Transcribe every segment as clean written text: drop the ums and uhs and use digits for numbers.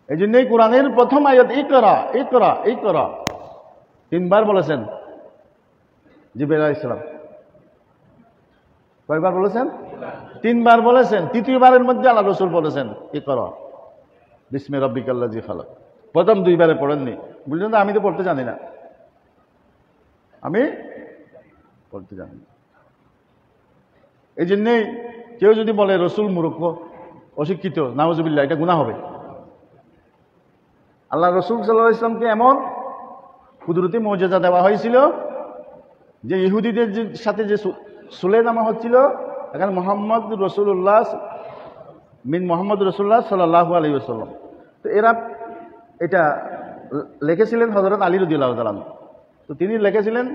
এই জন্যই কোরআনের প্রথম আয়াত ইকরা ইকরা ইকরা 3 বার বলেছেন জিবরাইল আলাইহিস সালাম। কয়বার বলেছেন? 3 বার বলেছেন। তৃতীয়বারের মধ্যে আল্লাহ রাসূল বলেছেন ইকরা বিসমি রাব্বিকাল্লাযী খালাক। প্রথম 2 বারে পড়েননি। বুঝলেন না? আমি তো পড়তে জানি না, আমি পড়তে জানি না। এই জন্যেই কেউ যদি বলে রসুল মূর্খ, অশিক্ষিত, নাউজুবিল্লাহ, এটা গুনাহ হবে। আল্লাহ রসুল সাল্লাল্লাহু আলাইহি ওয়াসাল্লামকে এমন কুদরতি মুজিজা দেওয়া হয়েছিল যে ইহুদিদের সাথে যে সুলে নামা হচ্ছিল, এখানে মোহাম্মদ রসুল্লাহ সাল্লাল্লাহু আলাইহি ওয়াসাল্লাম। তো এরা এটা লিখেছিলেন হযরত আলী রাদিয়াল্লাহু তাআলা। তো তিনি লিখেছিলেন,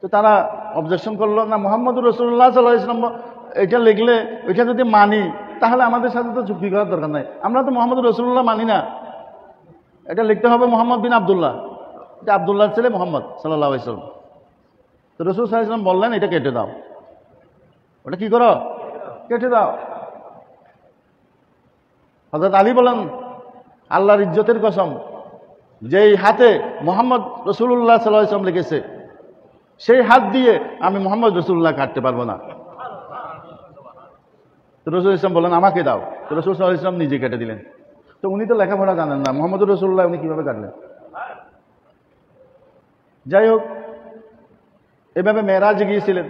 তো তারা অবজেকশন করলো, না মোহাম্মদুর রাসূলুল্লাহ সাল্লাল্লাহু আলাইহি ওয়াসাল্লাম এটা লিখলে এটা যদি মানি তাহলে আমাদের সাথে তো চুক্তি করার দরকার নাই, আমরা তো মোহাম্মদুর রাসূলুল্লাহ মানি না, এটা লিখতে হবে মোহাম্মদ বিন আব্দুল্লাহ, এটা আব্দুল্লাহর ছেলে মোহাম্মদ সাল্লাল্লাহু আলাইহি ওয়াসাল্লাম। তো রাসূল সাল্লাল্লাহু আলাইহি ওয়াসাল্লাম বললেন এটা কেটে দাও, ওটা কি করো, কেটে দাও। হযরত আলী বলেন আল্লাহর ইজ্জতের কসম, যেই হাতে মোহাম্মদ রাসূলুল্লাহ সাল্লাল্লাহু আলাইহি ওয়াসাল্লাম লিখেছে সেই হাত দিয়ে আমি মোহাম্মদ রাসূলুল্লাহ কাটতে পারবো না। তো রাসূল ইসলাম বলেন আমাকে দাও। তো রাসূল সাল্লাল্লাহু আলাইহি ওয়াসাল্লাম নিজে কেটে দিলেন। তো উনি তো লেখাপড়া জানেন না, মোহাম্মদ রাসূলুল্লাহ উনি কিভাবে কাটলেন? যাই হোক, এভাবে মেরাজে গিয়েছিলেন,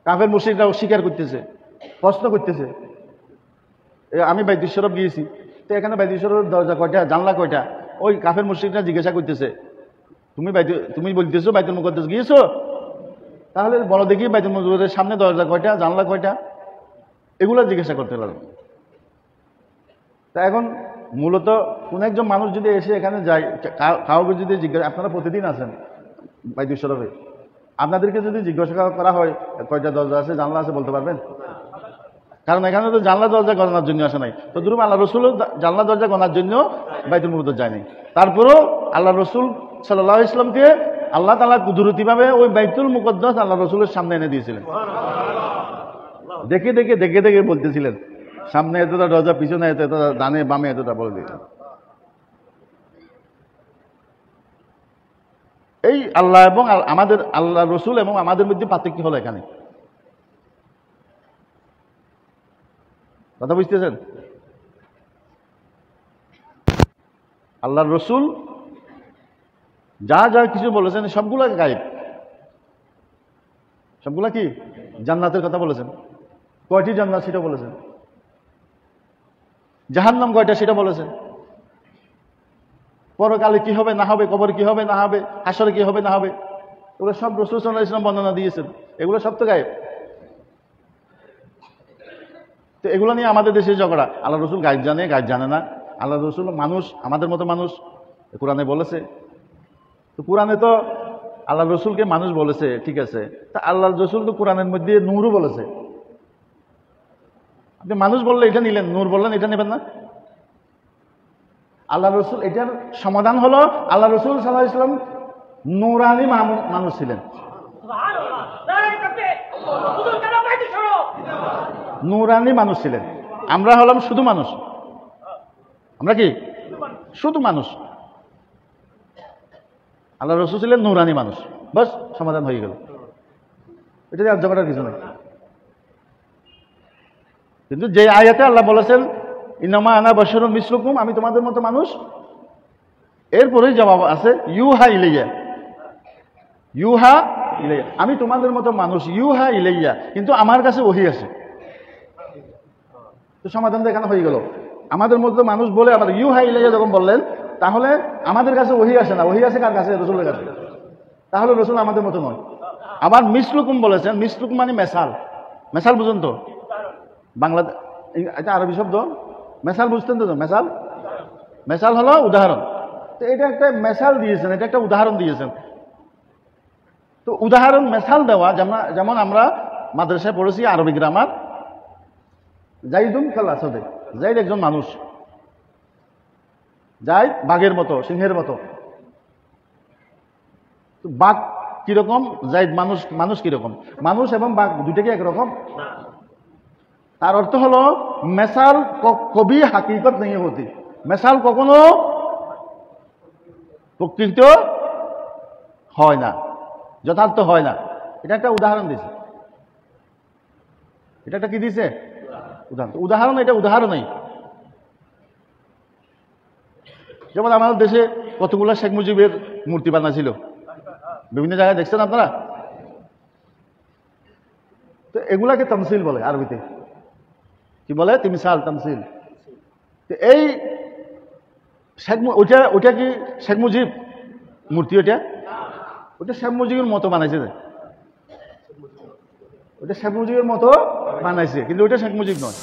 কাফের মুশরিকরা স্বীকার করতেছে, প্রশ্ন করতেছে। আমি বাইতুল শরীফ গিয়েছি, তো এখানে বাইতুল শরীফের দরজা কয়টা, জানলা কয়টা? ওই কাফের মুশরিকরা জিজ্ঞাসা করতেছে, তুমি বলতেছো বাইতুল মুকদ্দাস গিয়েছো, তাহলে বলো দেখি বাইতুল মুকদ্দাসের সামনে দরজা কয়টা, জানলা কয়টা, এগুলো জিজ্ঞাসা করতে লাগলো। তা এখন মূলত কোন একজন মানুষ যদি এসে এখানে যায়, কাউকে যদি জিজ্ঞাসা, আপনারা প্রতিদিন আসেন বাইতুল শরীফে, আপনাদেরকে যদি জিজ্ঞাসা করা হয় কয়টা দরজা আছে, জানলা আছে, বলতে পারবেন? কারণ এখানে তো জানলা দরজা গণনার জন্য আসে নাই। তো ধরুন আল্লাহ রসুল জানলা দরজা গণার জন্য বাইতুল মুকদ্দাস যায়নি, তারপরেও আল্লাহ রসুল সাল্লাল্লাহু আলাইহি ওয়াসাল্লামকে আল্লাহ তাআলা কুদরতিভাবে ওই বাইতুল মুকদ্দাস আল্লাহ রসুলের সামনে এনে দিয়েছিলেন। দেখে দেখে দেখে দেখে বলতেছিলেন, সামনে এতটা দরজা, পিছনে এতটা, ডানে বামে এতটা, বলে দিয়েছেন। এই আল্লাহ এবং আমাদের, আল্লাহ রসুল এবং আমাদের মধ্যে পার্থক্য হলো এখানে। কথা বুঝতেছেন? আল্লাহ রসুল যা যা কিছু বলেছেন সবগুলা গায়েব, সবগুলা কি জান্নাতের কথা বলেছেন। কয়টি জান্নাত সেটা বলেছেন, জাহান্নাম কয়টা সেটা বলেছেন, পরকালে কি হবে না হবে, কবর কি হবে না হবে, হাসরে কি হবে না হবে, এগুলো সব রাসূল সাল্লাল্লাহু আলাইহি ওয়াসাল্লাম বর্ণনা দিয়েছেন। এগুলো সব তো গায়েব। তো এগুলো নিয়ে আমাদের দেশে ঝগড়া, আল্লাহ রসুল গায়েব জানে, গায়েব জানে না। আল্লাহ রসুল মানুষ, আমাদের মতো মানুষ, কোরআনে বলেছে। তো কোরআনে তো আল্লাহ রসুলকে মানুষ বলেছে, ঠিক আছে, তা আল্লাহ রসুল তো কোরআনের মধ্যে নূরও বলেছে। আপনি মানুষ বললে এটা নিলেন, নূর বললেন এটা নেবেন না। আল্লাহ রসুল, এটার সমাধান হলো আল্লাহ রসুল সাল্লাল্লাহু আলাইহি ওয়াসাল্লাম নূরানি মানুষ ছিলেন, নূরানি মানুষ ছিলেন। আমরা হলাম শুধু মানুষ। আমরা কি শুধু মানুষ? আল্লাহ রসুল ছিলেন নূরানি মানুষ, বাস সমাধান হয়ে গেল। এটা আর ঝগড়ার কিছু নেই। কিন্তু যে আয়াতে আল্লাহ বলেছেন ইন্নামা আনা বাশারুম মিসলুকুম, আমি তোমাদের মতো মানুষ, এরপরেই জবাব আছে ইউহা ইলাইয়া, ইউহা ইলাইয়া, আমি তোমাদের মতো মানুষ, ইউহা ইলাইয়া, কিন্তু আমার কাছে ওহী আছে। তো সমাধান দেখানো হয়ে গেল। আমাদের মতো মানুষ বলে আবার ইউহা ইলাইয়া যখন বললেন, তাহলে আমাদের কাছে ওহী আসে না, ওহী আছে কার কাছে? রসুলের কাছে। তাহলে রসুল আমাদের মতো নয়। আবার মিসলুকুম বলেছেন, মিসলুকুম মানে মেসাল। মেসাল বুঝুন তো, বাংলা এটা আরবি শব্দ, মেসাল বুঝতেন তো? মেসাল, মেসাল হলো উদাহরণ। তো এটা একটা মেসাল দিয়েছেন, এটা একটা উদাহরণ দিয়েছেন। তো উদাহরণ মেসাল দেওয়া, যেমন আমরা মাদ্রাসায় পড়েছি আরবি গ্রামার, জাইদুন কাল আসাদে, জাইদ একজন মানুষ, জাইদ বাঘের মতো, সিংহের মতো। তো বাঘ কিরকম, জাইদ মানুষ, মানুষ কিরকম? মানুষ এবং বাঘ দুইটাকে একরকম। তার অর্থ হলো মেসাল কবি হাকিকত নেই হতি, মেসাল কখনো প্রকৃত হয় না, যথার্থ হয় না। এটা একটা উদাহরণ দিছে, এটা একটা কি দিছে উদাহরণ। এটা উদাহরণই। যেমন আমাদের দেশে কতগুলো শেখ মুজিবের মূর্তি বানাছিল, বিভিন্ন জায়গায় দেখছেন আপনারা। তো এগুলাকে তামসিল বলে আরবিতে, কি বলে? তিমসাল, তামসিল। তো এই ওইটা কি শেখ মুজিব মূর্তি? ওটা শেখ মুজিবের মতো বানাইছে, ওটা শেখ মুজিবের মতো বানাইছে, কিন্তু ওইটা শেখ মুজিব নয়।